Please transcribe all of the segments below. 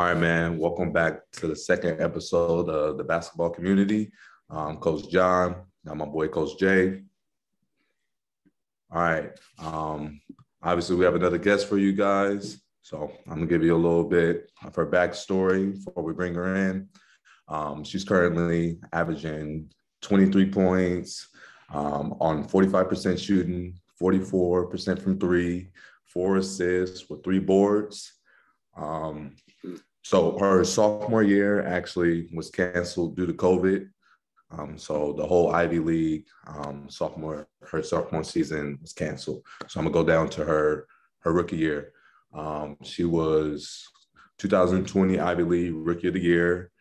All right, man. Welcome back to the second episode of the basketball community. I'm Coach John. Got my boy Coach Jay. All right. Obviously, we have another guest for you guys. So I'm gonna give you a little bit of her backstory before we bring her in. She's currently averaging 23 points on 45% shooting, 44% from three, 4 assists with 3 boards. So her sophomore year actually was canceled due to COVID. So the whole Ivy League her sophomore season was canceled. So I'm gonna go down to her rookie year. She was 2020 Ivy League Rookie of the Year,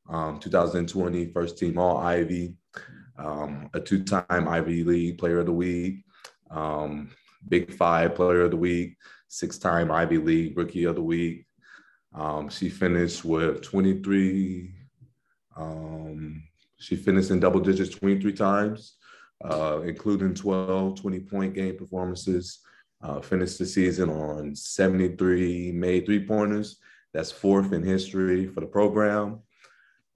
2020 First Team All Ivy, a 2-time Ivy League Player of the Week, Big Five Player of the Week, 6-time Ivy League Rookie of the Week. She finished with 23. She finished in double digits 23 times, including 12 20-point game performances. Finished the season on 73 made three-pointers. That's 4th in history for the program.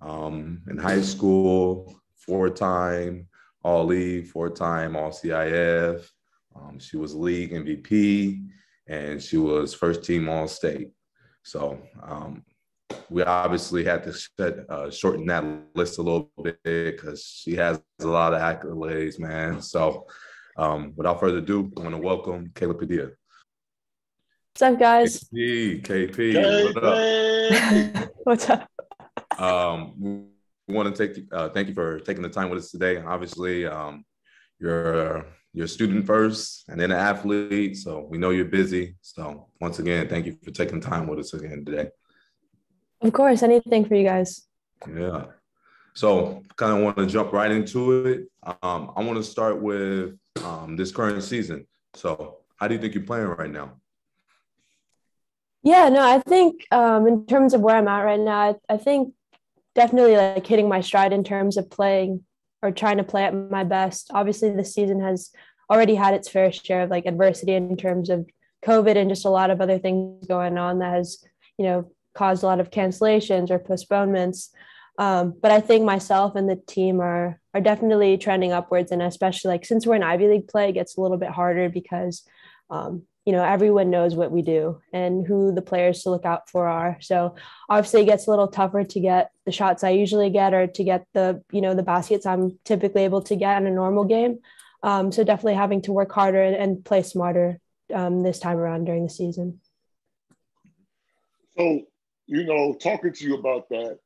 In high school, 4-time All-League, 4-time All-CIF. She was league MVP, and she was first-team All-State. So we obviously had to shorten that list a little bit because she has a lot of accolades, man. So without further ado, I want to welcome Kayla Padilla. What's up, guys? KP, what up? What's up? We want to thank you for taking the time with us today. Obviously, you're a student first and then an athlete, so we know you're busy. So once again, thank you for taking time with us again today. Of course, anything for you guys. Yeah. So kind of want to jump right into it. I want to start with this current season. So how do you think you're playing right now? Yeah, no, I think in terms of where I'm at right now, I think definitely like hitting my stride in terms of playing or trying to play at my best. Obviously, the season has already had its fair share of like adversity in terms of COVID and just a lot of other things going on that has, caused a lot of cancellations or postponements. But I think myself and the team are definitely trending upwards. And especially like since we're in Ivy League play, it gets a little bit harder because, everyone knows what we do and who the players to look out for are. So obviously it gets a little tougher to get the shots I usually get or to get the baskets I'm typically able to get in a normal game. So definitely having to work harder and play smarter this time around during the season. So, talking to you about that,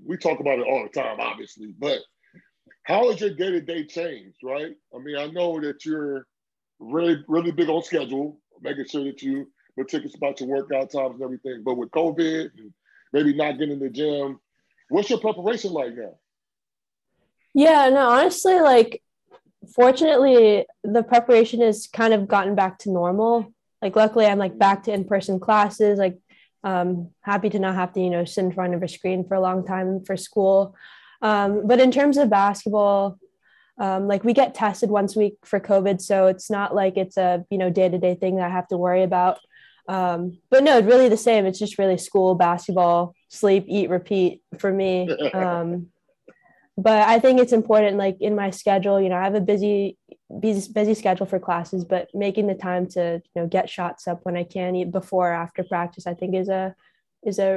we talk about it all the time, obviously, but how has your day-to-day changed, right? I mean, I know that you're really, really big on schedule, making sure that you meticulous about your workout times and everything, but with COVID and maybe not getting in the gym, what's your preparation like now? Yeah, no, honestly, like, fortunately, the preparation has kind of gotten back to normal. Like, luckily, I'm like back to in-person classes, like, happy to not have to, sit in front of a screen for a long time for school. But in terms of basketball, like we get tested once a week for COVID. So it's not like it's a, day-to-day thing that I have to worry about. But no, it's really the same. It's just really school, basketball, sleep, eat, repeat for me. But I think it's important, like in my schedule, I have a busy schedule for classes, but making the time to, get shots up when I can, eat before or after practice, I think is a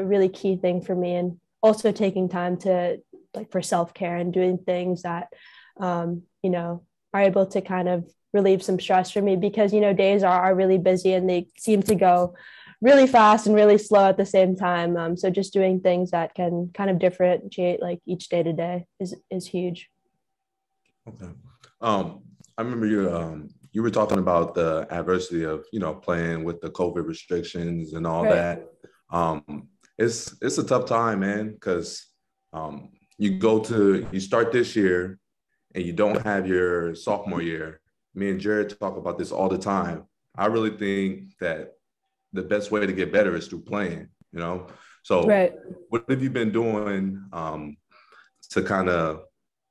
really key thing for me. And also taking time to like for self-care and doing things that, are able to kind of relieve some stress for me because, days are really busy and they seem to go really fast and really slow at the same time. So just doing things that can kind of differentiate like each day to day is huge. Okay. I remember you were talking about the adversity of, playing with the COVID restrictions and all right. that. It's a tough time, man, because you start this year and you don't have your sophomore year. Me and Jared talk about this all the time. I really think that the best way to get better is through playing, So right. What have you been doing to kind of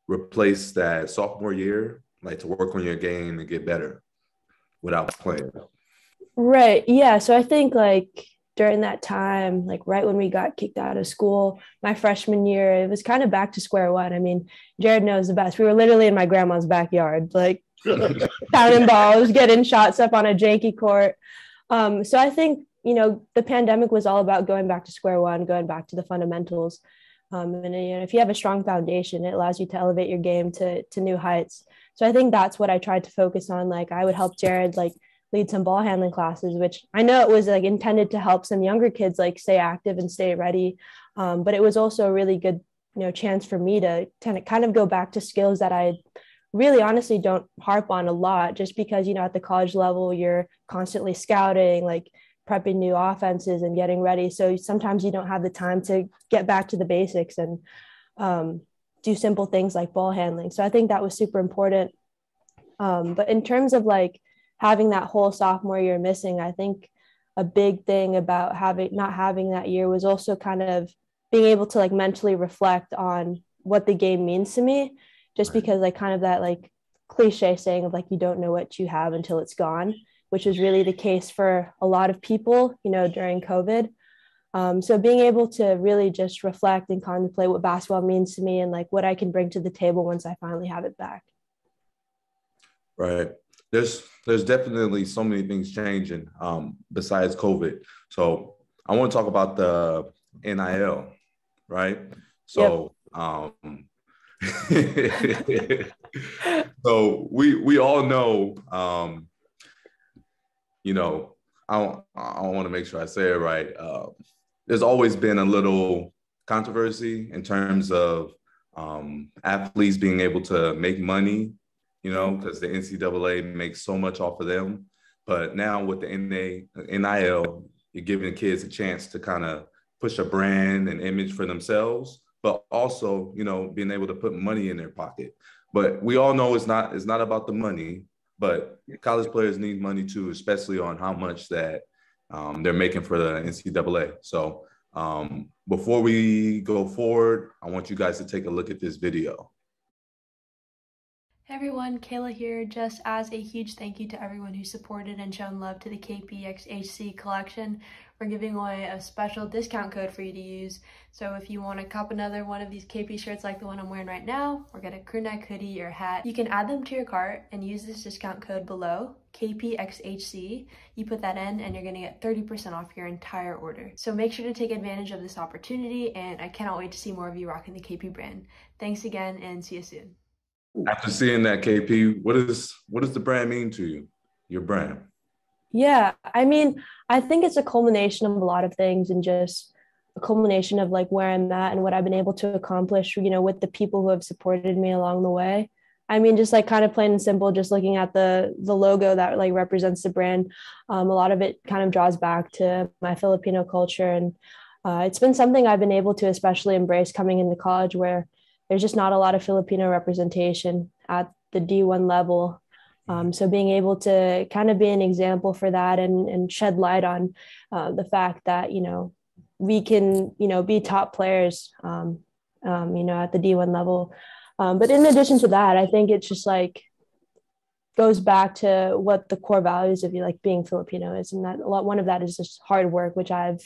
replace that sophomore year, like to work on your game and get better without playing? Right. Yeah. So I think like during that time, like right when we got kicked out of school, my freshman year, it was kind of back to square one. I mean, Jared knows the best. We were literally in my grandma's backyard, like pounding balls, getting shots up on a janky court. So I think, the pandemic was all about going back to square one, going back to the fundamentals. And if you have a strong foundation, it allows you to elevate your game to new heights. So I think that's what I tried to focus on. Like I would help Jared like lead some ball handling classes, which I know it was like intended to help some younger kids like stay active and stay ready. But it was also a really good, chance for me to kind of go back to skills that I really honestly don't harp on a lot, just because, at the college level, you're constantly scouting, like prepping new offenses and getting ready. So sometimes you don't have the time to get back to the basics and do simple things like ball handling. So I think that was super important. But in terms of like having that whole sophomore year missing, I think a big thing about not having that year was also kind of being able to like mentally reflect on what the game means to me, just because like kind of that like cliche saying of like, you don't know what you have until it's gone, which was really the case for a lot of people, during COVID. So being able to really just reflect and contemplate what basketball means to me and like what I can bring to the table once I finally have it back. Right. There's definitely so many things changing besides COVID. So I want to talk about the NIL, right? So so we all know, I want to make sure I say it right. There's always been a little controversy in terms of athletes being able to make money, because the NCAA makes so much off of them. But now with the NIL, you're giving kids a chance to kind of push a brand and image for themselves, but also, being able to put money in their pocket. But we all know it's not about the money, but college players need money too, especially on how much that they're making for the NCAA. So before we go forward, I want you guys to take a look at this video. Hey everyone, Kayla here. Just as a huge thank you to everyone who supported and shown love to the KPXHC collection, we're giving away a special discount code for you to use. So if you want to cop another one of these KP shirts like the one I'm wearing right now, or get a crew neck hoodie or hat, you can add them to your cart and use this discount code below, KPXHC. You put that in and you're going to get 30% off your entire order. So make sure to take advantage of this opportunity, and I cannot wait to see more of you rocking the KP brand. Thanks again and see you soon. After seeing that, KP, what does the brand mean to you, your brand? Yeah, I mean, I think it's a culmination of a lot of things, and just a culmination of like where I'm at and what I've been able to accomplish, with the people who have supported me along the way. I mean, just like kind of plain and simple, just looking at the logo that like represents the brand, a lot of it kind of draws back to my Filipino culture. And it's been something I've been able to especially embrace coming into college, where there's just not a lot of Filipino representation at the D1 level. So being able to kind of be an example for that and shed light on the fact that, we can, be top players, at the D1 level. But in addition to that, I think it's just like goes back to what the core values of like being Filipino is. And that one of that is just hard work, which I've,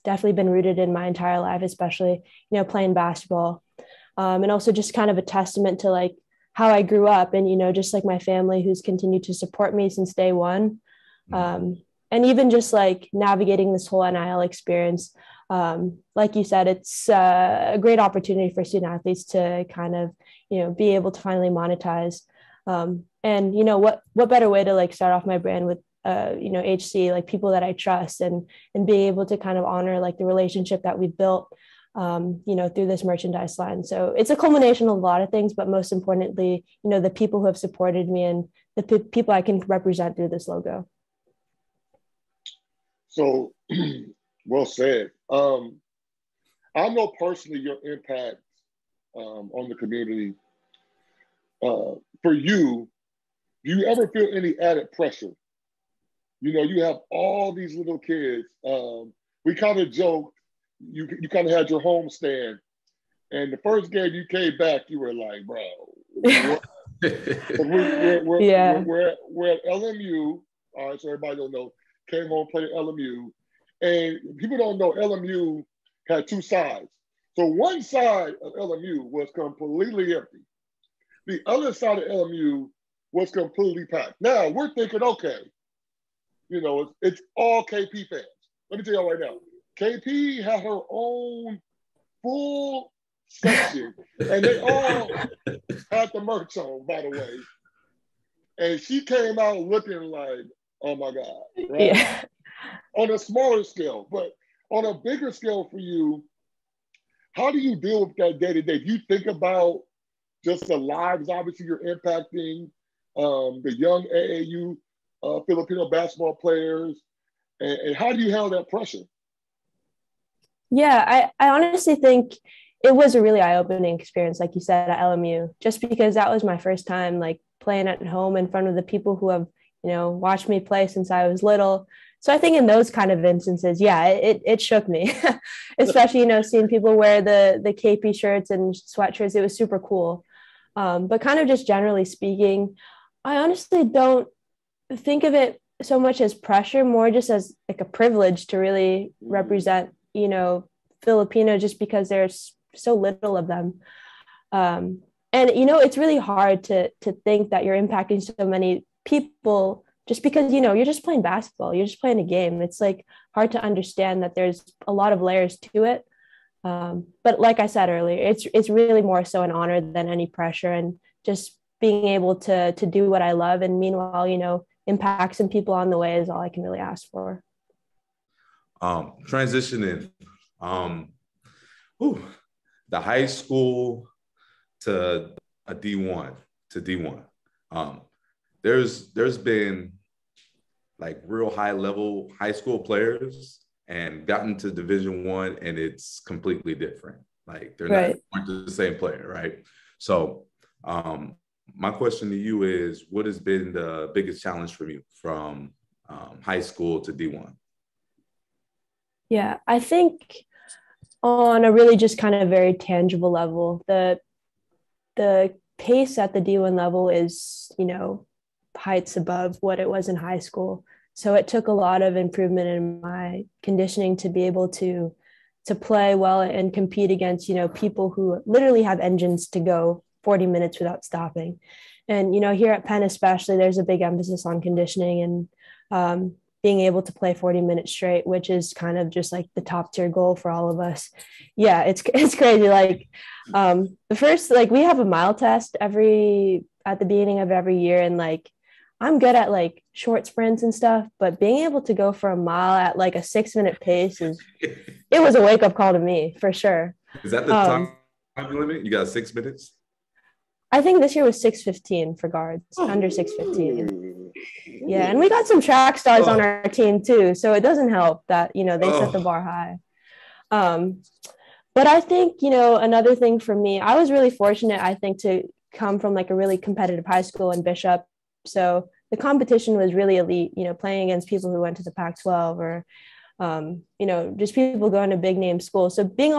definitely been rooted in my entire life, especially, playing basketball. And also just kind of a testament to like how I grew up and, just like my family who's continued to support me since day one. And even just like navigating this whole NIL experience. Like you said, it's a great opportunity for student athletes to kind of, be able to finally monetize. And, what better way to like start off my brand with, HC, like people that I trust and being able to kind of honor like the relationship that we've built, through this merchandise line. So it's a culmination of a lot of things, but most importantly, the people who have supported me and the people I can represent through this logo. So well said. I know personally your impact on the community. For you, do you ever feel any added pressure? You have all these little kids. We kind of joked, you kind of had your home stand, and the first game you came back, you were like, bro, we're at LMU. All right, so everybody don't know, came home, played at LMU, And people don't know LMU had two sides. So one side of LMU was completely empty. The other side of LMU was completely packed. Now we're thinking, okay, you know, it's all KP fans. Let me tell y'all right now, KP had her own full section, and they all had the merch on, by the way. And she came out looking like, oh my God, right? Yeah. On a smaller scale, but on a bigger scale for you, how do you deal with that day to day? Do you think about just the lives, obviously, you're impacting, the young AAU Filipino basketball players, and how do you handle that pressure? Yeah, I honestly think it was a really eye-opening experience, like you said, at LMU, just because that was my first time like playing at home in front of the people who have, you know, watched me play since I was little. So I think in those kind of instances, yeah, it shook me, especially, you know, seeing people wear the KP shirts and sweatshirts. It was super cool. But kind of just generally speaking, I honestly don't think of it so much as pressure, more just as like a privilege to really represent, you know, Filipino, just because there's so little of them. And, you know, it's really hard to think that you're impacting so many people just because, you know, you're just playing basketball, you're just playing a game. It's like hard to understand that there's a lot of layers to it. But like I said earlier, it's really more so an honor than any pressure, and just being able to do what I love. And meanwhile, you know, impact some people on the way is all I can really ask for. Transitioning, the high school to a D1 to D1. There's been like real high level high school players and gotten to Division I, and it's completely different. Like they're not the same player, right? So my question to you is, what has been the biggest challenge for you from high school to D1? Yeah, I think on a really just kind of very tangible level, the pace at the D1 level is, you know, heights above what it was in high school. So it took a lot of improvement in my conditioning to be able to play well and compete against, you know, people who literally have engines to go 40 minutes without stopping. And, you know, here at Penn especially, there's a big emphasis on conditioning and being able to play 40 minutes straight, which is kind of just like the top tier goal for all of us. Yeah, it's crazy. Like the first, like we have a mile test at the beginning of every year, and like I'm good at like short sprints and stuff, but being able to go for a mile at like a 6-minute pace it was a wake up call to me for sure. Is that the time limit? You got 6 minutes? I think this year was 6:15 for guards, under 6:15. Yeah, and we got some track stars on our team too, so it doesn't help that, you know, they set the bar high. But I think, you know, another thing for me, I was really fortunate, I think, to come from like a really competitive high school in Bishop. So the competition was really elite, you know, playing against people who went to the Pac-12 or, you know, just people going to big name schools. So being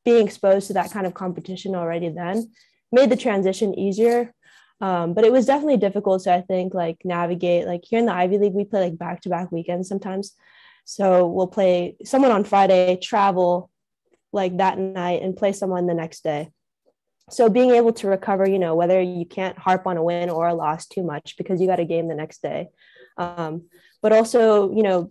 exposed to that kind of competition already then made the transition easier. But it was definitely difficult to, I think, like navigate, like here in the Ivy League, we play like back-to-back weekends sometimes. So we'll play someone on Friday, travel like that night, and play someone the next day. So being able to recover, you know, whether you can't harp on a win or a loss too much because you got a game the next day. But also, you know,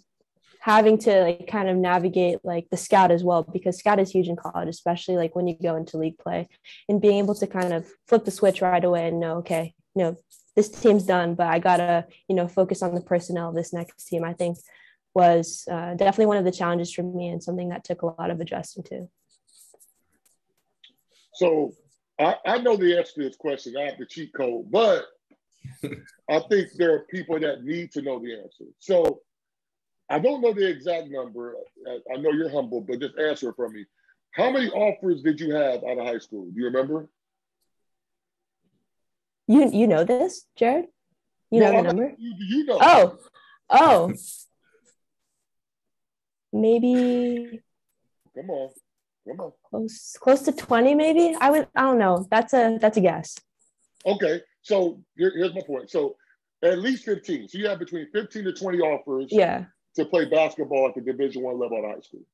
having to like kind of navigate like the scout as well, because scout is huge in college, especially like when you go into league play, and being able to kind of flip the switch right away and know, okay, you know, this team's done, but I gotta, you know, focus on the personnel of this next team, I think was definitely one of the challenges for me, and something that took a lot of adjusting to. So I know the answer to this question. I have the cheat code, but I think there are people that need to know the answer. So I don't know the exact number. I know you're humble, but just answer it for me. How many offers did you have out of high school? Do you remember? You know this, Jared? You know the number? You know. Oh. Maybe. Come on. Close to 20, maybe. I don't know. That's a guess. Okay. So here's my point. So at least 15. So you have between 15 to 20 offers. Yeah. to play basketball at the Division I level at high school.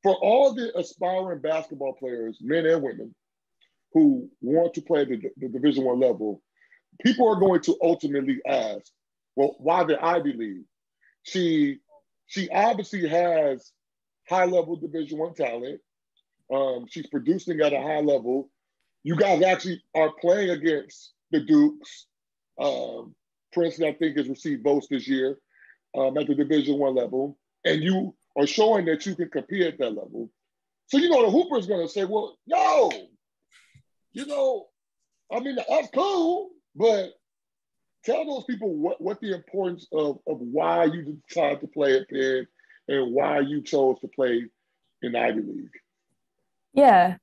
For all the aspiring basketball players, men and women, who want to play the Division I level, people are going to ultimately ask, well, why the Ivy League? She obviously has high-level Division I talent. She's producing at a high level. You guys actually are playing against the Dukes. Princeton, I think, has received votes this year at the Division I level. And you are showing that you can compete at that level. So, the Hooper's going to say, well, yo, that's cool, but tell those people what the importance of why you decided to play at Penn and why you chose to play in Ivy League. Yeah.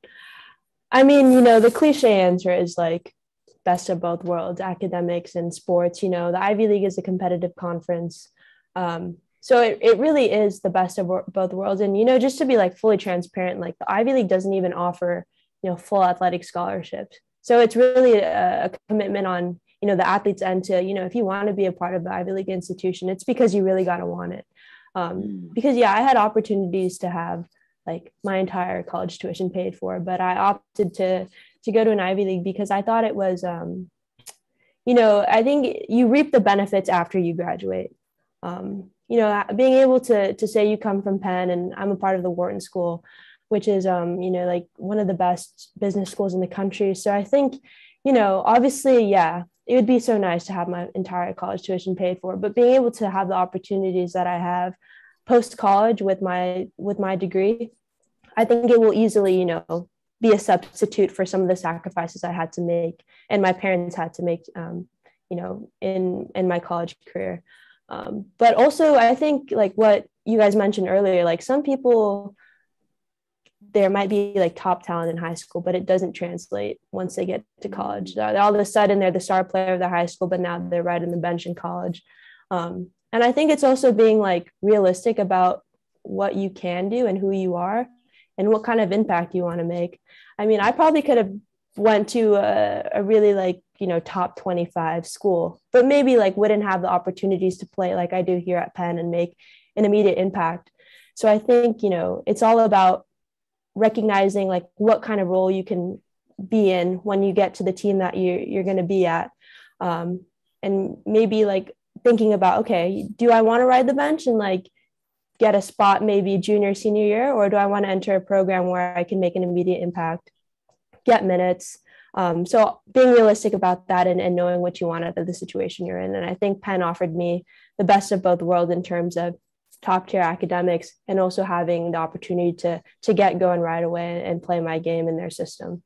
I mean, the cliche answer is like best of both worlds, academics and sports. The Ivy League is a competitive conference. So it really is the best of both worlds. And, just to be like fully transparent, like the Ivy League doesn't even offer, full athletic scholarships. So it's really a commitment on, the athlete's end to, if you want to be a part of the Ivy League institution, it's because you really got to want it. Because, I had opportunities to have like my entire college tuition paid for, but I opted to go to an Ivy League because I thought it was, I think you reap the benefits after you graduate. Being able to say you come from Penn and I'm a part of the Wharton School, which is, like one of the best business schools in the country. So I think, obviously, yeah, it would be so nice to have my entire college tuition paid for, but being able to have the opportunities that I have post-college with my degree, I think it will easily, be a substitute for some of the sacrifices I had to make and my parents had to make, in my college career. But also I think like what you guys mentioned earlier, like some people, there might be like top talent in high school, but it doesn't translate once they get to college. All of a sudden they're the star player of the high school, but now they're right on the bench in college. And I think it's also being like realistic about what you can do and who you are and what kind of impact you want to make. I mean, I probably could have went to a really like, top 25 school, but maybe like wouldn't have the opportunities to play like I do here at Penn and make an immediate impact. So I think, it's all about recognizing like what kind of role you can be in when you get to the team that you're going to be at. And maybe like thinking about, okay, do I want to ride the bench and like get a spot maybe junior, senior year, or do I want to enter a program where I can make an immediate impact, get minutes? So being realistic about that and knowing what you want out of the situation you're in. And I think Penn offered me the best of both worlds in terms of top tier academics and also having the opportunity to get going right away and play my game in their system.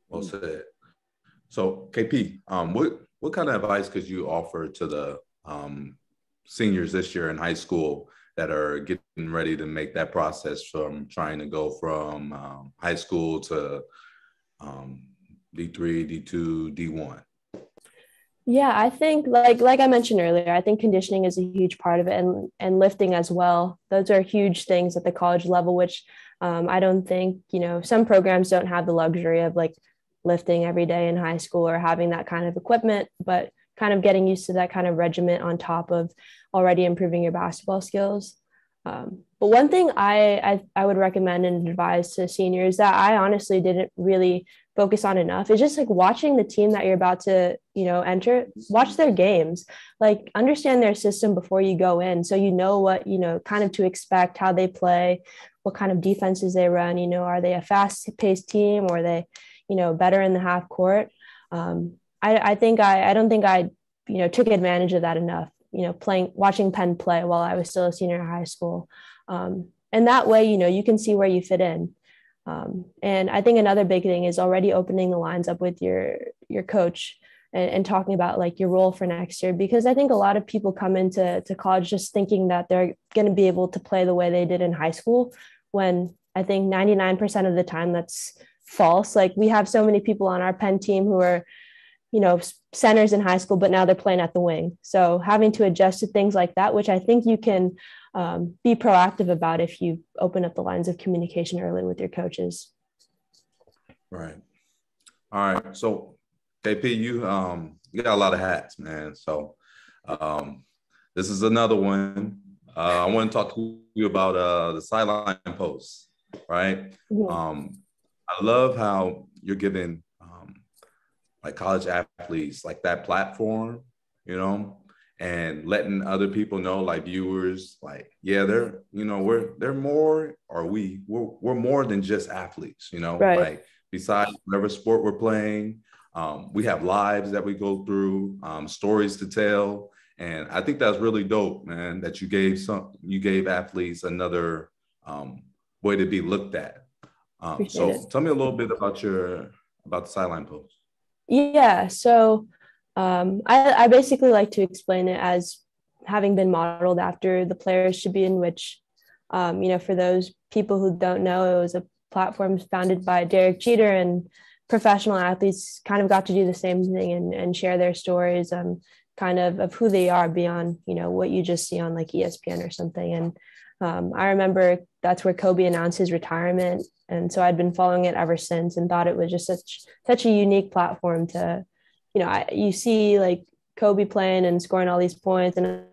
Well said. So KP, what kind of advice could you offer to the seniors this year in high school that are getting ready to make that process from trying to go from high school to D3, D2, D1? Yeah, I think like I mentioned earlier, I think conditioning is a huge part of it and lifting as well. Those are huge things at the college level, which I don't think, some programs don't have the luxury of like lifting every day in high school or having that kind of equipment, but kind of getting used to that kind of regiment on top of already improving your basketball skills. But one thing I would recommend and advise to seniors that I honestly didn't really focus on enough is just like watching the team that you're about to, enter, watch their games, like understand their system before you go in. So, what, kind of to expect, how they play, what kind of defenses they run, are they a fast paced team or are they, better in the half court? I don't think I took advantage of that enough, watching Penn play while I was still a senior in high school. And that way, you can see where you fit in. And I think another big thing is already opening the lines up with your coach and talking about like your role for next year, because I think a lot of people come into college just thinking that they're going to be able to play the way they did in high school, when I think 99% of the time that's false. Like we have so many people on our Penn team who are, centers in high school, but now they're playing at the wing. So having to adjust to things like that, which I think you can be proactive about if you open up the lines of communication early with your coaches. Right. All right. So KP, you got a lot of hats, man. So this is another one. I want to talk to you about the Sideline Post, right? I love how you're giving like college athletes like that platform, you know, and letting other people know, like viewers, like, yeah, they're more, or we're more than just athletes, you know, Right. like besides whatever sport we're playing, we have lives that we go through, stories to tell. And I think that's really dope, man, that you gave athletes another way to be looked at. So tell me a little bit about the Sideline Post. Yeah. So I basically like to explain it as having been modeled after the players should be, in which, for those people who don't know, it was a platform founded by Derek Jeter, and professional athletes kind of got to do the same thing and share their stories, kind of who they are beyond, what you just see on like ESPN or something. And I remember that's where Kobe announced his retirement. And so I'd been following it ever since and thought it was just such a unique platform to, you see like Kobe playing and scoring all these points, and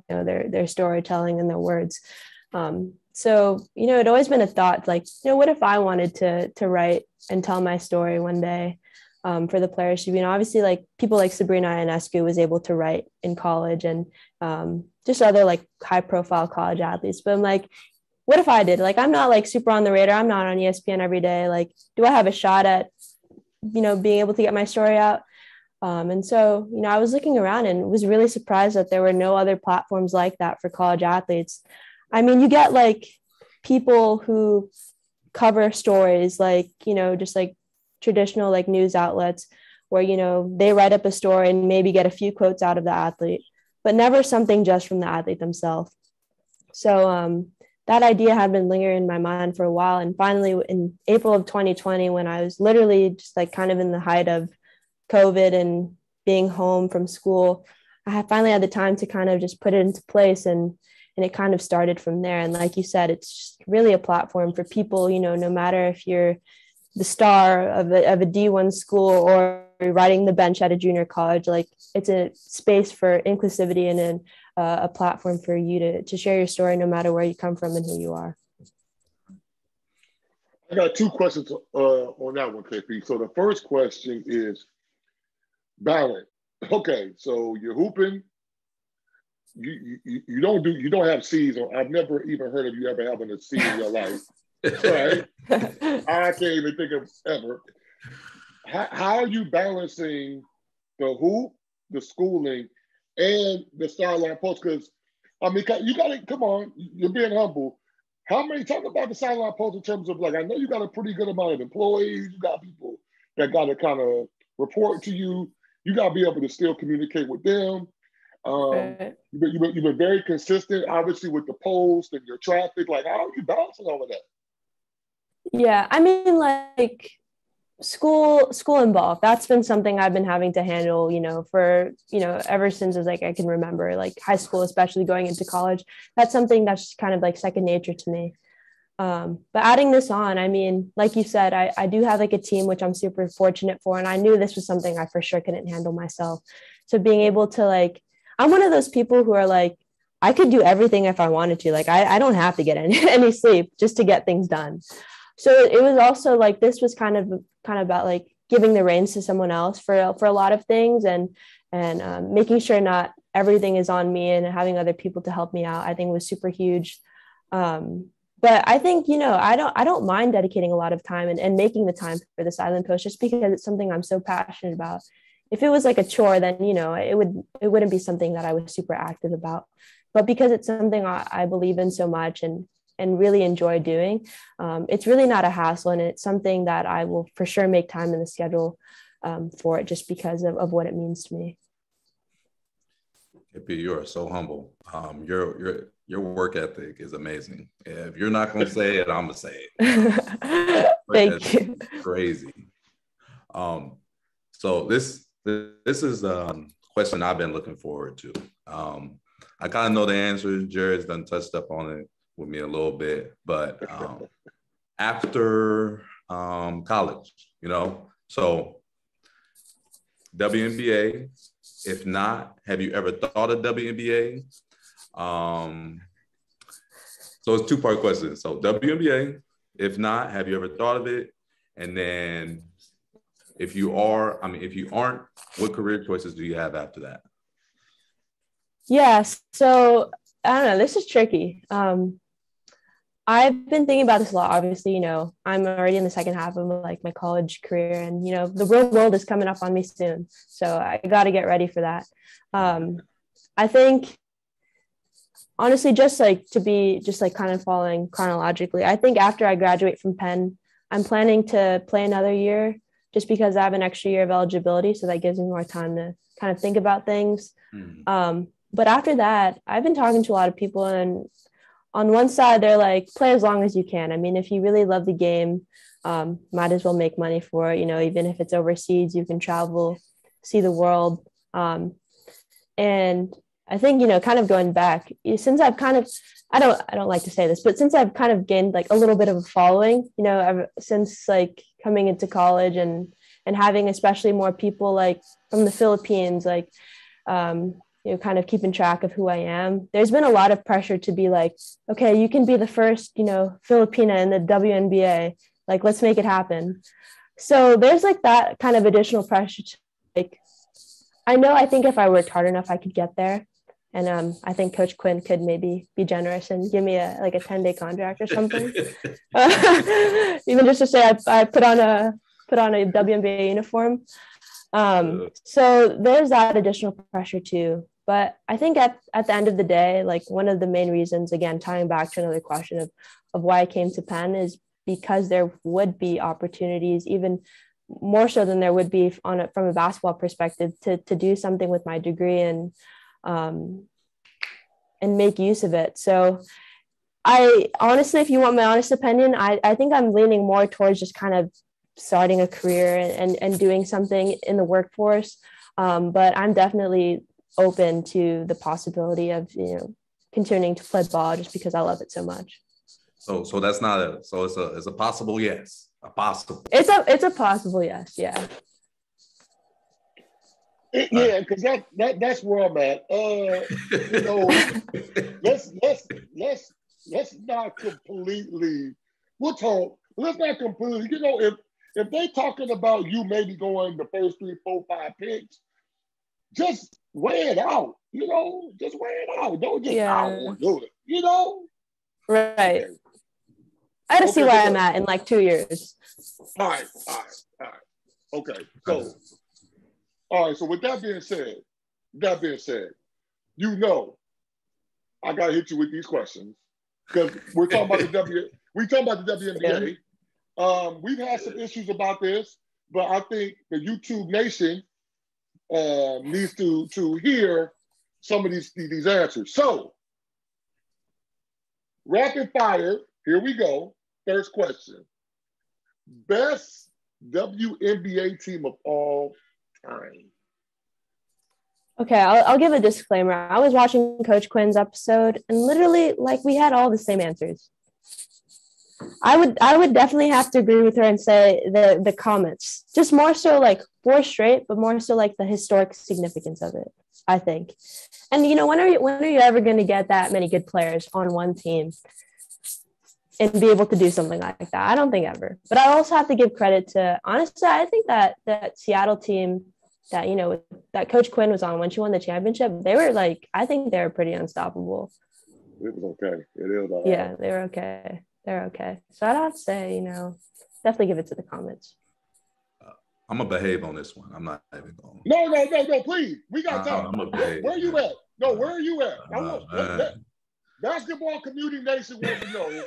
their storytelling and their words. So, it'd always been a thought, like, what if I wanted to write and tell my story one day, for the players to be, obviously like people like Sabrina Ionescu was able to write in college, and just other like high profile college athletes. But I'm like, what if I did? Like, I'm not like super on the radar. I'm not on ESPN every day. Like, do I have a shot at, being able to get my story out? And so, I was looking around and was really surprised that there were no other platforms like that for college athletes. I mean, you get like people who cover stories like, just like traditional like news outlets where, they write up a story and maybe get a few quotes out of the athlete, but never something just from the athlete themselves. So that idea had been lingering in my mind for a while. And finally, in April of 2020, when I was literally just like kind of in the height of COVID and being home from school, I finally had the time to kind of just put it into place, and it kind of started from there. And like you said, it's just really a platform for people, no matter if you're the star of a D1 school or riding the bench at a junior college, like it's a space for inclusivity and a platform for you to share your story, no matter where you come from and who you are. I got two questions on that one, KP. So the first question is balance. Okay, so you're hooping. You don't have C's, or I've never even heard of you ever having a C in your life. Right? I can't even think of ever. How are you balancing the hoop, the schooling, and the Sideline Post? Because I mean, you got to come on. You're being humble. Talk about the Sideline Post in terms of, like, I know you got a pretty good amount of employees. You got people that got to kind of report to you. You got to be able to still communicate with them. You've been very consistent, obviously, with the post and your traffic. Like, how are you balancing all of that? Yeah, I mean, like school involved. That's been something I've been having to handle, for, ever since as like I can remember, like high school, especially going into college. That's something that's kind of like second nature to me. But adding this on, I mean, like you said, I do have like a team, which I'm super fortunate for. And I knew this was something I for sure couldn't handle myself. So being able to like, I'm one of those people who are like, I could do everything if I wanted to. Like, I don't have to get any sleep just to get things done. So it was also like, this was kind of about like giving the reins to someone else for a lot of things, and making sure not everything is on me, and having other people to help me out, I think was super huge. But I think, I don't mind dedicating a lot of time and making the time for the Sideline Post, just because it's something I'm so passionate about. If it was like a chore, then, it wouldn't be something that I was super active about. But because it's something I believe in so much and really enjoy doing, it's really not a hassle. And it's something that I will for sure make time in the schedule for it, just because of what it means to me. You are so humble. Your work ethic is amazing. If you're not going to say it, I'm going to say it. Thank you. Crazy. So this is a question I've been looking forward to. I kind of know the answer. Jared's done touched up on it with me a little bit, but after college, so WNBA, If not, have you ever thought of WNBA? So it's two-part question. So WNBA, if not, have you ever thought of it? And then if you aren't, what career choices do you have after that? Yeah, so I don't know, this is tricky. I've been thinking about this a lot. Obviously, I'm already in the second half of like my college career, and the real world is coming up on me soon. So I got to get ready for that. I think honestly, just like kind of following chronologically, I think after I graduate from Penn, I'm planning to play another year just because I have an extra year of eligibility. So that gives me more time to kind of think about things. But after that, I've been talking to a lot of people, and on one side, they're like, play as long as you can. I mean, if you really love the game, might as well make money for it. Even if it's overseas, you can travel, see the world. And I think, kind of going back, since I've kind of, I don't like to say this, but since I've kind of gained like a little bit of a following, since like coming into college and having especially more people like from the Philippines, like, kind of keeping track of who I am. There's been a lot of pressure to be like, okay, you can be the first, Filipina in the WNBA. Like, let's make it happen. So there's like that kind of additional pressure to, like, I think if I worked hard enough, I could get there. And I think Coach Quinn could maybe be generous and give me a 10-day contract or something. Even just to say I put on a WNBA uniform. So there's that additional pressure too. But I think at the end of the day, like one of the main reasons, again, tying back to another question of why I came to Penn, is because there would be opportunities, even more so than there would be from a basketball perspective, to do something with my degree and make use of it. So I honestly, if you want my honest opinion, I think I'm leaning more towards just kind of starting a career and doing something in the workforce. But I'm definitely open to the possibility of, continuing to play ball just because I love it so much. So that's not it's a possible yes. A possible. It's a possible yes, yeah. Yeah, because that's where I'm at. Let's not completely. We'll talk. Let's not completely. If they talking about you maybe going the first 3, 4, 5 picks, just weigh it out. Just weigh it out. Don't just I don't want to do it. Right. I gotta see where I'm at in like 2 years. All right. Okay. So, all right. So with that being said, I gotta hit you with these questions because we're talking about the WNBA. We've had some issues about this, but I think the YouTube Nation needs to hear some of these answers. So, rapid fire. Here we go. First question. Best WNBA team of all time. Okay, I'll give a disclaimer. I was watching Coach Quinn's episode, and literally, like, we had all the same answers. I would definitely have to agree with her and say the comments, just more so like 4 straight, but more so like the historic significance of it, I think. And when are you ever going to get that many good players on one team and be able to do something like that? I don't think ever. But I also have to give credit to, honestly, I think that Seattle team that that Coach Quinn was on when she won the championship, they were like, I think they were pretty unstoppable. It was okay. It is all right. Yeah, they were okay. They're okay. So I'd have to say, definitely give it to the comments. I'm going to behave on this one. I'm not even going. No, please. We got time. I'm going to behave. Where you at? No, where are you at? Basketball Community Nation wants to know. Where you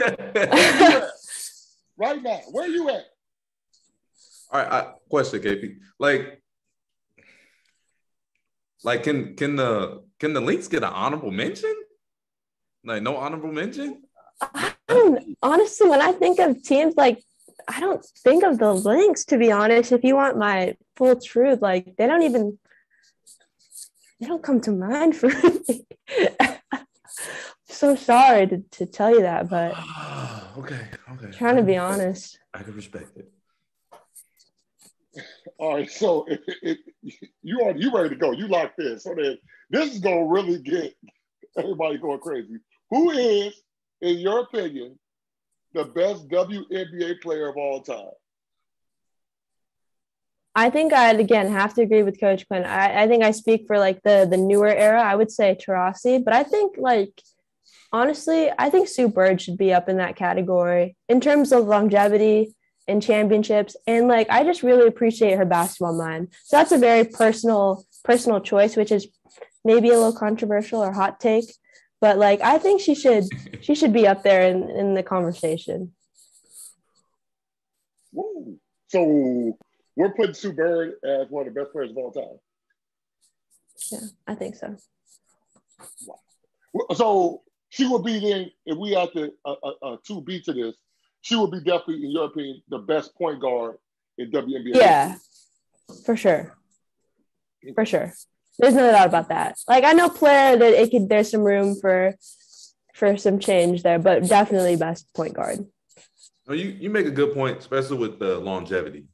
at? Right now. Where you at? All right. Question, KP. Like, can the Lynx get an honorable mention? Like, no honorable mention? Honestly, when I think of teams, like, I don't think of the Lynx, to be honest. If you want my full truth, like, they don't come to mind for me. So sorry to tell you that, but okay. Trying to be honest. I can respect it. All right, so you ready to go? You like this? So then this is gonna really get everybody going crazy. Who is, in your opinion, the best WNBA player of all time? I think I'd again have to agree with Coach Quinn. I think I speak for like the newer era. I would say Taurasi, but I think like honestly, I think Sue Bird should be up in that category in terms of longevity and championships. And like I just really appreciate her basketball mind. So that's a very personal choice, which is maybe a little controversial or hot take. But like I think she should be up there in the conversation. Woo. So we're putting Sue Bird as one of the best players of all time. Yeah, I think so. Wow. So she would be then, if we had to 2B to this, she would be definitely, in your opinion, the best point guard in WNBA. Yeah, for sure. For sure. There's no doubt about that. Like I know player that there's some room for some change there, but definitely best point guard. Oh, you make a good point, especially with the longevity.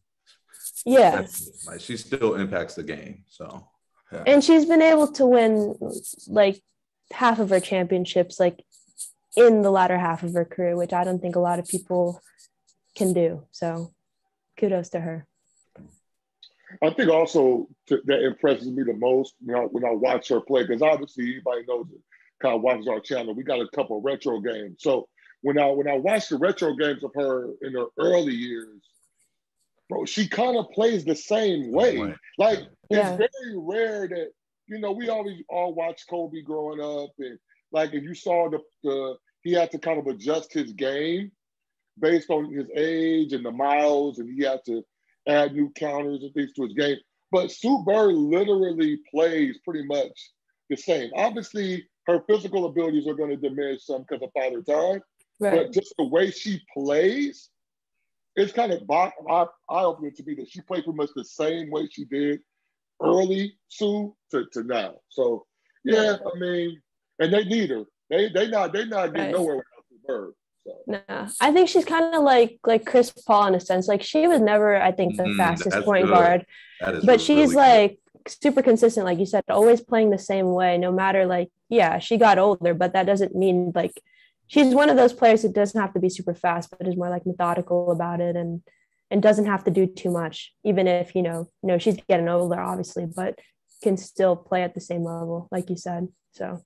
Yeah. Like she still impacts the game. So yeah. And she's been able to win like half of her championships like in the latter half of her career, which I don't think a lot of people can do. So kudos to her. I think also that impresses me the most when I watch her play, because obviously anybody knows it, kind of watches our channel. We got a couple of retro games. So when I watch the retro games of her in her early years, bro, she kind of plays the same way. Like it's very rare that, we always all watch Kobe growing up, and like if you saw he had to kind of adjust his game based on his age and the miles, and he had to add new counters and things to his game. But Sue Bird literally plays pretty much the same. Obviously, her physical abilities are going to diminish some because of Father Time, but just the way she plays, it's kind of eye-opening to me that she played pretty much the same way she did early Sue to now. So, yeah, I mean, and they need her. They not getting nowhere without Sue Bird. So. No, I think she's kind of like Chris Paul in a sense. Like she was never, I think, the fastest point guard, but she's like super consistent, like you said, always playing the same way, no matter like, yeah, she got older, but that doesn't mean like she's one of those players that doesn't have to be super fast, but is more like methodical about it and doesn't have to do too much, even if, she's getting older, obviously, but can still play at the same level, like you said. So.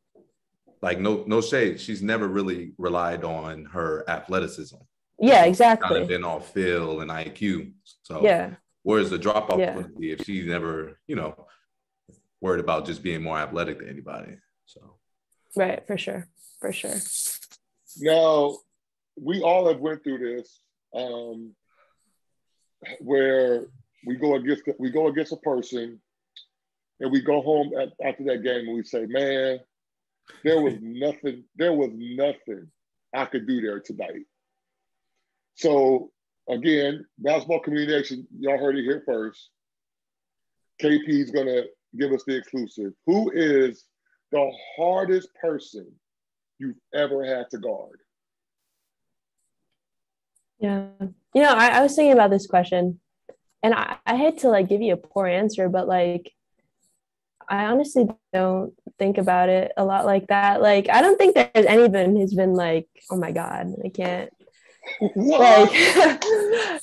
Like no shade. She's never really relied on her athleticism. Yeah, exactly. Kind of been off feel and IQ. So yeah. Whereas the drop off would be if she's never, worried about just being more athletic than anybody. So. Right, for sure. Now, we all have went through this, where we go against a person, and we go home after that game and we say, man, there was nothing I could do there tonight. So again, basketball communication, y'all heard it here first. KP is gonna give us the exclusive. Who is the hardest person you've ever had to guard? Yeah. I was thinking about this question, and I hate to like give you a poor answer, but like I honestly don't think about it a lot like that. Like, I don't think there's anyone who's been like, oh my God, I can't. Like,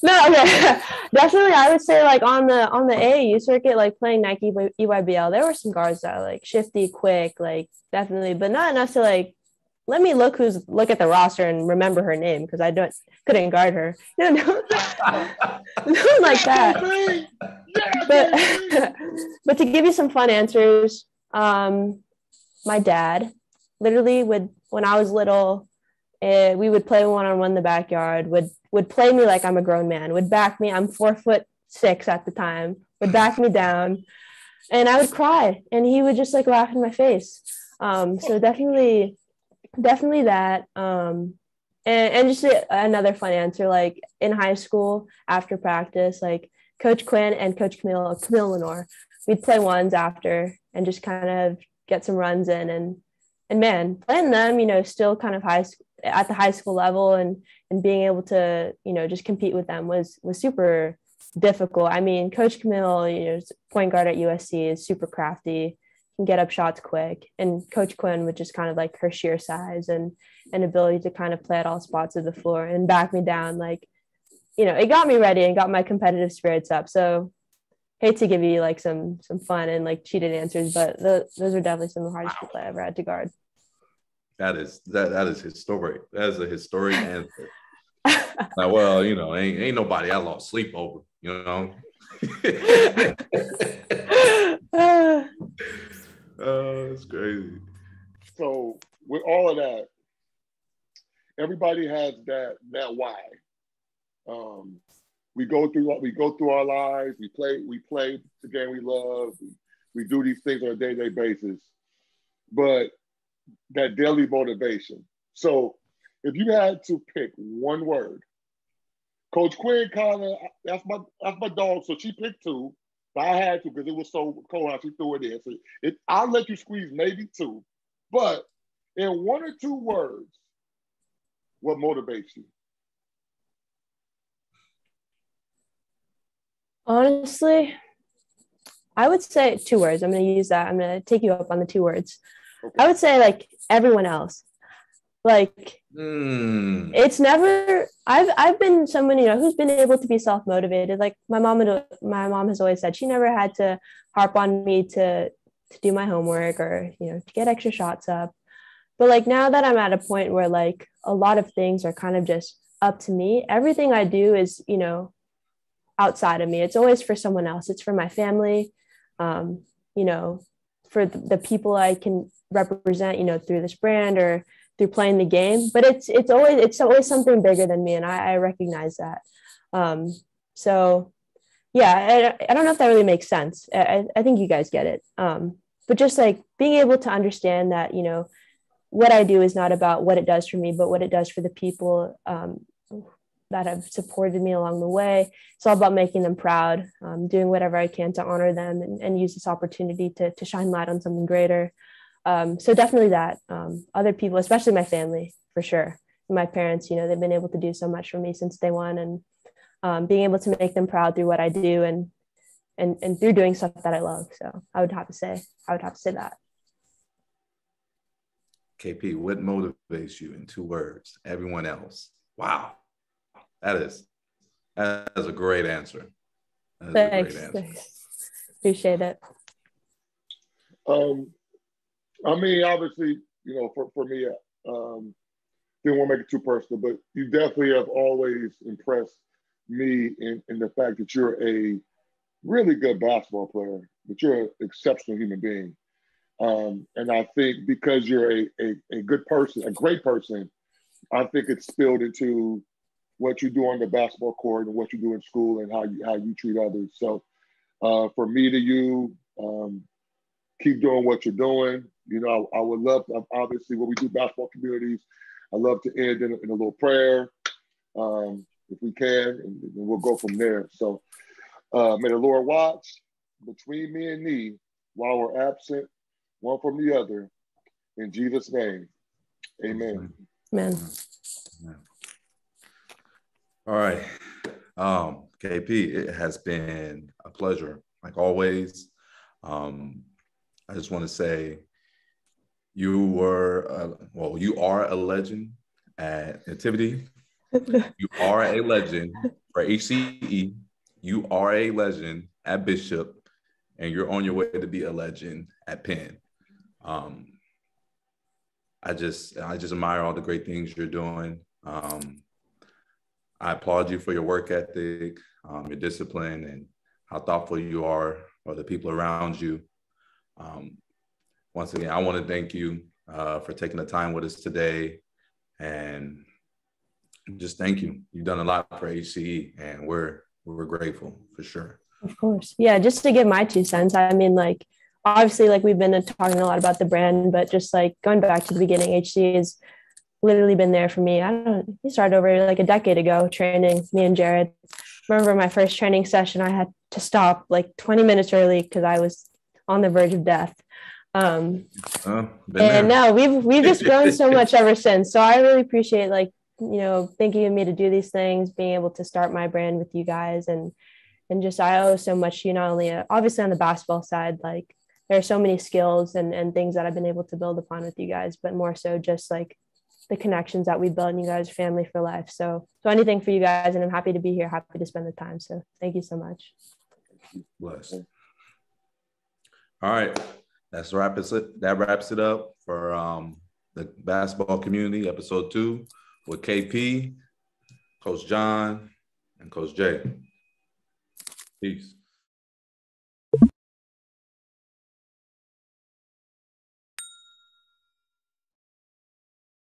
no, okay. Definitely, I would say like on the AAU circuit, like playing Nike EYBL, there were some guards that are like shifty, quick, like definitely, but not enough to like, let me look at the roster and remember her name because I couldn't guard her. No, like that. But to give you some fun answers, my dad literally when I was little, we would play one-on-one in the backyard, would play me like I'm a grown man, would back me. I'm 4'6" at the time, would back me down, and I would cry, and he would just like laugh in my face. So definitely that. And just another fun answer, like in high school after practice, like Coach Quinn and Coach Camille Lenore, we'd play ones after and just kind of get some runs in, and man, playing them, still kind of at the high school level and being able to, just compete with them was super, difficult. I mean, Coach Camille, point guard at USC, is super crafty, can get up shots quick. And Coach Quinn, which is kind of like her sheer size and ability to kind of play at all spots of the floor and back me down. Like, it got me ready and got my competitive spirits up. So hate to give you like some fun and like cheated answers, but those are definitely some of the hardest people I ever had to guard. That is historic. That is a historic answer. Like, well, ain't nobody I lost sleep over, it's crazy. So with all of that, everybody has that why. We go through our lives. We play the game we love. We do these things on a day-to-day basis, but that daily motivation. So if you had to pick one word, Coach Quinn that's my dog. So she picked two, but I had to because it was so cold how she threw it in. So I'll let you squeeze maybe two, but in one or two words, what motivates you? Honestly, I would say two words. I'm going to use that. I'm going to take you up on the two words. Okay. I would say like everyone else. Like it's never. I've been someone who's been able to be self-motivated. Like my mom has always said she never had to harp on me to do my homework or to get extra shots up. But like now that I'm at a point where like a lot of things are kind of just up to me, everything I do is outside of me. It's always for someone else. It's for my family, for the people I can represent, through this brand or through playing the game. But it's always something bigger than me, and I recognize that. So yeah, I don't know if that really makes sense. I think you guys get it. But just like being able to understand that what I do is not about what it does for me, but what it does for the people that have supported me along the way. It's all about making them proud, doing whatever I can to honor them and use this opportunity to shine light on something greater. So definitely that. Other people, especially my family, for sure. My parents, they've been able to do so much for me since day one, and being able to make them proud through what I do and through doing stuff that I love. So I would have to say that. KP, what motivates you in two words? Everyone else. Wow. That is a great answer. Thanks. Appreciate it. I mean, obviously, for me, didn't want to make it too personal, but you definitely have always impressed me in the fact that you're a really good basketball player, but you're an exceptional human being. And I think because you're a good person, a great person, I think it's spilled into what you do on the basketball court and what you do in school and how you treat others. So for me to you, keep doing what you're doing. I would love to, obviously, when we do basketball communities, I love to end in a little prayer, if we can, and we'll go from there. So may the Lord watch between me and thee while we're absent, one from the other. In Jesus' name, amen. Amen. All right. KP, it has been a pleasure, like always. I just want to say you are a legend at Nativity. You are a legend for HCE. You are a legend at Bishop, and you're on your way to be a legend at Penn. I just admire all the great things you're doing. I applaud you for your work ethic, your discipline, and how thoughtful you are for the people around you. Once again, I want to thank you for taking the time with us today, and just thank you. You've done a lot for HCE, and we're grateful for sure. Of course. Yeah, just to give my 2 cents, I mean, like, obviously, like, we've been talking a lot about the brand, but just like going back to the beginning, HCE has literally been there for me. He started over like a decade ago training me and Jared. Remember my first training session, I had to stop like 20 minutes early because I was on the verge of death. And now we've just grown so much ever since. So I really appreciate thinking of me to do these things, being able to start my brand with you guys and And just, I owe so much to you, not only obviously on the basketball side, like there are so many skills and things that I've been able to build upon with you guys, but more so just like the connections that we build, and you guys are family for life. So anything for you guys, and I'm happy to be here, happy to spend the time. So thank you so much. Blessed. All right. That wraps it up for the basketball community, episode 2 with KP, Coach John, and Coach Jay. Peace.